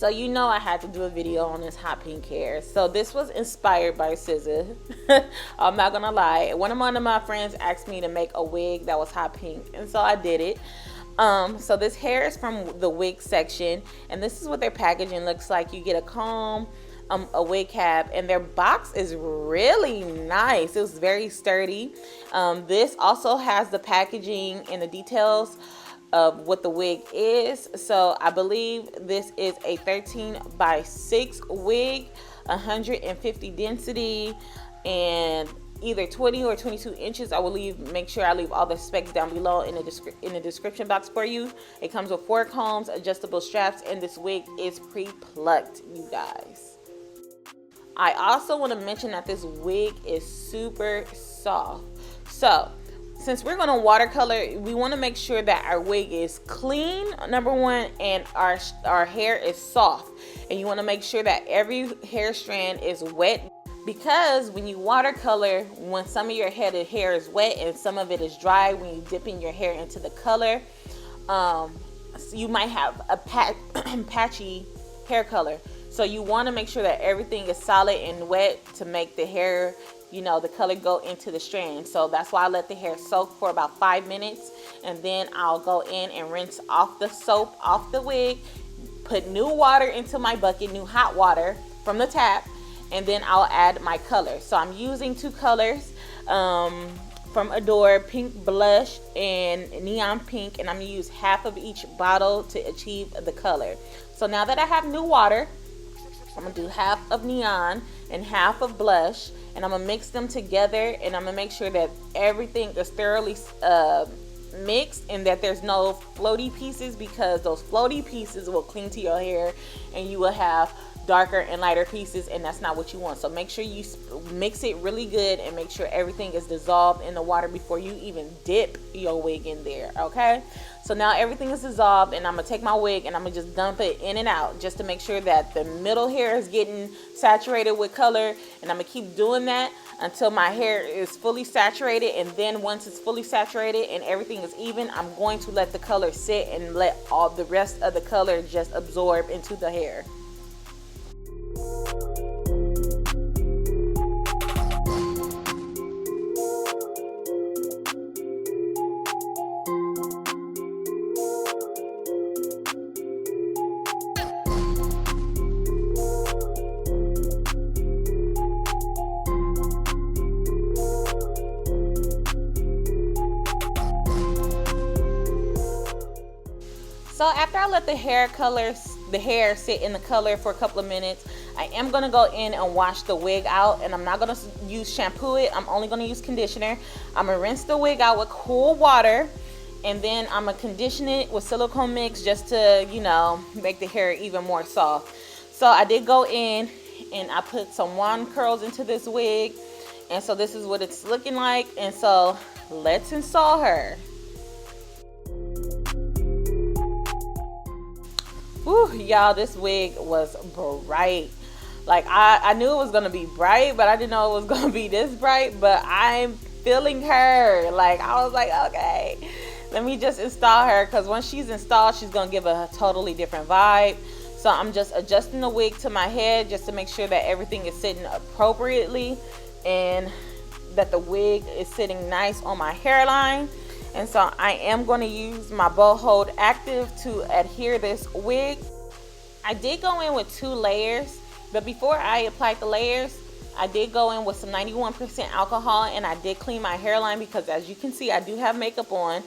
So you know I had to do a video on this hot pink hair. So this was inspired by SZA. I'm not gonna lie. One of my friends asked me to make a wig that was hot pink, and so I did it. So this hair is from the Wig Section, and this is what their packaging looks like. You get a comb, a wig cap, and their box is really nice. It was very sturdy. This also has the packaging and the details of what the wig is. So I believe this is a 13 by 6 wig, 150 density, and either 20 or 22 inches. I will make sure I leave all the specs down below in the description box for you. It comes with 4 combs, adjustable straps, and this wig is pre-plucked, you guys. I also want to mention that this wig is super soft. So since we're going to watercolor, we want to make sure that our wig is clean, number one, and our hair is soft. And you want to make sure that every hair strand is wet, because when you watercolor, when some of your hair is wet and some of it is dry, when you dip in your hair into the color, you might have a patchy hair color. So you want to make sure that everything is solid and wet to make the hair, you know, the color go into the strand. So that's why I let the hair soak for about 5 minutes, and then I'll go in and rinse off the soap off the wig, put new water into my bucket, new hot water from the tap, and then I'll add my color. So I'm using 2 colors from Adore, pink blush and neon pink, and I'm gonna use half of each bottle to achieve the color. So now that I have new water, I'm gonna do half of neon and half of blush, and I'm gonna mix them together, and I'm gonna make sure that everything is thoroughly mixed and that there's no floaty pieces, because those floaty pieces will cling to your hair and you will have darker and lighter pieces, and that's not what you want. So make sure you mix it really good and make sure everything is dissolved in the water before you even dip your wig in there. Okay, so now everything is dissolved, and I'm gonna take my wig and I'm gonna just dump it in and out just to make sure that the middle hair is getting saturated with color, and I'm gonna keep doing that until my hair is fully saturated. And then once it's fully saturated and everything is even, I'm going to let the color sit and let all the rest of the color just absorb into the hair. So after I let the hair sit in the color for a couple of minutes, I am going to go in and wash the wig out, and I'm not going to use shampoo it. I'm only going to use conditioner. I'm going to rinse the wig out with cool water, and then I'm going to condition it with silicone mix just to, you know, make the hair even more soft. So I did go in and I put some wand curls into this wig, and so this is what it's looking like. And so let's install her. Whew, y'all, this wig was bright. Like I knew it was gonna be bright, but I didn't know it was gonna be this bright. But I'm feeling her. Like I was like, okay, let me just install her, because once she's installed, she's gonna give a totally different vibe. So I'm just adjusting the wig to my head just to make sure that everything is sitting appropriately and that the wig is sitting nice on my hairline. And so I am going to use my Bow Hold Active to adhere this wig. I did go in with 2 layers, but before I applied the layers, I did go in with some 91% alcohol, and I did clean my hairline, because as you can see, I do have makeup on.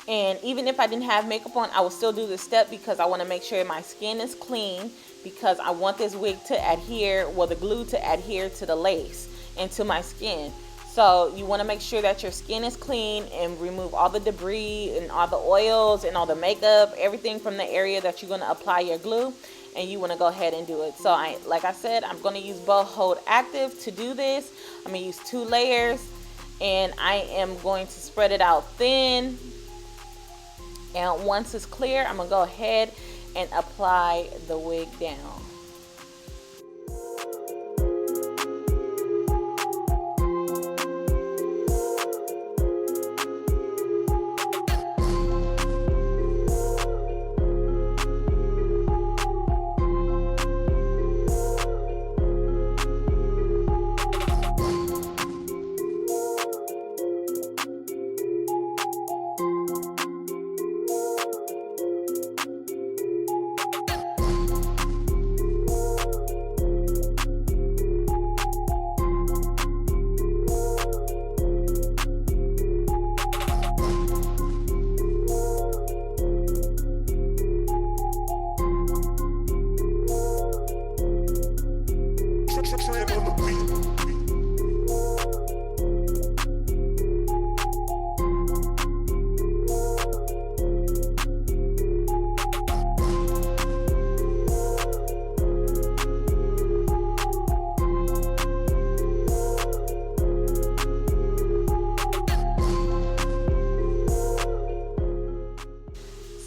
And even if I didn't have makeup on, I will still do this step, because I want to make sure my skin is clean, because I want this wig to adhere, well, the glue to adhere to the lace and to my skin. So you want to make sure that your skin is clean and remove all the debris and all the oils and all the makeup, everything from the area that you're going to apply your glue, and you want to go ahead and do it. So like I said, I'm going to use Bow Hold Active to do this. I'm going to use 2 layers, and I am going to spread it out thin. And once it's clear, I'm going to go ahead and apply the wig down.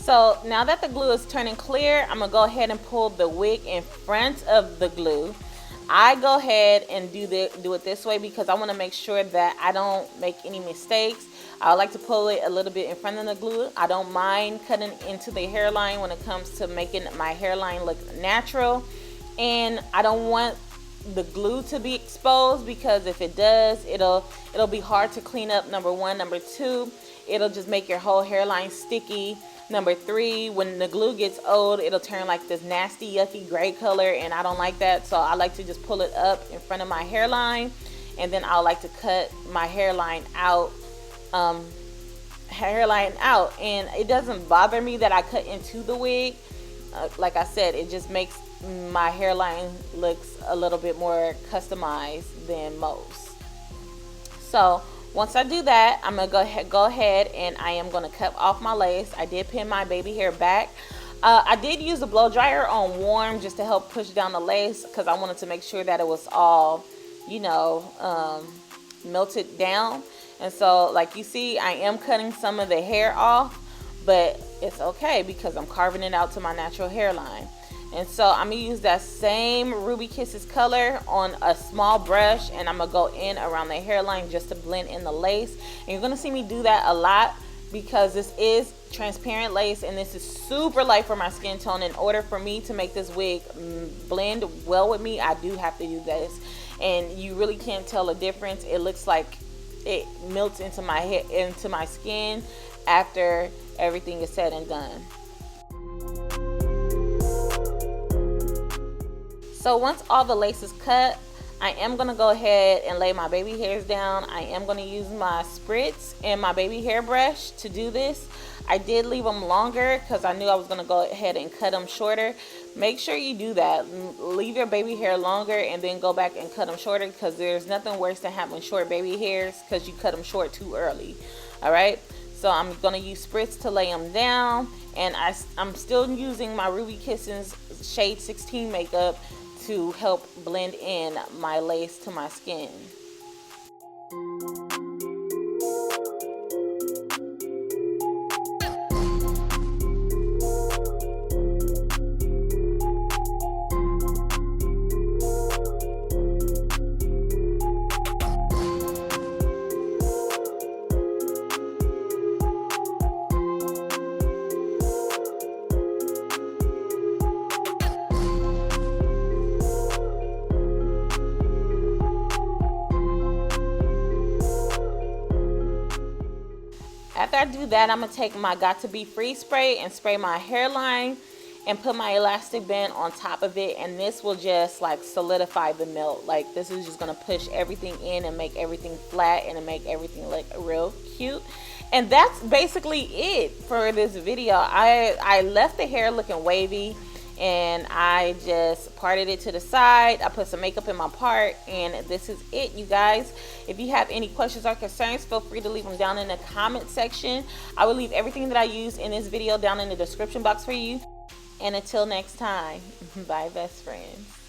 So now that the glue is turning clear, I'm gonna go ahead and pull the wig in front of the glue. I go ahead and do it this way because I want to make sure that I don't make any mistakes. I like to pull it a little bit in front of the glue. I don't mind cutting into the hairline when it comes to making my hairline look natural. And I don't want the glue to be exposed, because if it does, it'll be hard to clean up, number one. Number two, it'll just make your whole hairline sticky. Number three, when the glue gets old, it'll turn like this nasty, yucky gray color, and I don't like that. So I like to just pull it up in front of my hairline, and then I like to cut my hairline out. And it doesn't bother me that I cut into the wig. Like I said, it just makes my hairline looks a little bit more customized than most. So once I do that, I'm gonna go ahead and I am gonna cut off my lace. I did pin my baby hair back. I did use a blow dryer on warm just to help push down the lace, because I wanted to make sure that it was all, you know, melted down. And so, like you see, I am cutting some of the hair off, but it's okay because I'm carving it out to my natural hairline. And so I'm gonna use that same Ruby Kisses color on a small brush, and I'm gonna go in around the hairline just to blend in the lace. And you're gonna see me do that a lot because this is transparent lace and this is super light for my skin tone. In order for me to make this wig blend well with me, I do have to do this. And you really can't tell a difference. It looks like it melts into my hair, into my skin after everything is said and done. So once all the lace is cut, I am going to go ahead and lay my baby hairs down. I am going to use my spritz and my baby hair brush to do this. I did leave them longer because I knew I was going to go ahead and cut them shorter. Make sure you do that. Leave your baby hair longer and then go back and cut them shorter, because there's nothing worse than having short baby hairs because you cut them short too early. Alright, so I'm going to use spritz to lay them down, and I'm still using my Ruby Kisses shade 16 makeup to help blend in my lace to my skin. After I do that, I'm going to take my Got To Be Free spray and spray my hairline and put my elastic band on top of it, and this will just like solidify the melt. Like, this is just going to push everything in and make everything flat and make everything look real cute. And that's basically it for this video. I left the hair looking wavy, and I just parted it to the side. I put some makeup in my part, and this is it, you guys. If you have any questions or concerns, feel free to leave them down in the comment section. I will leave everything that I used in this video down in the description box for you. And until next time, bye best friends.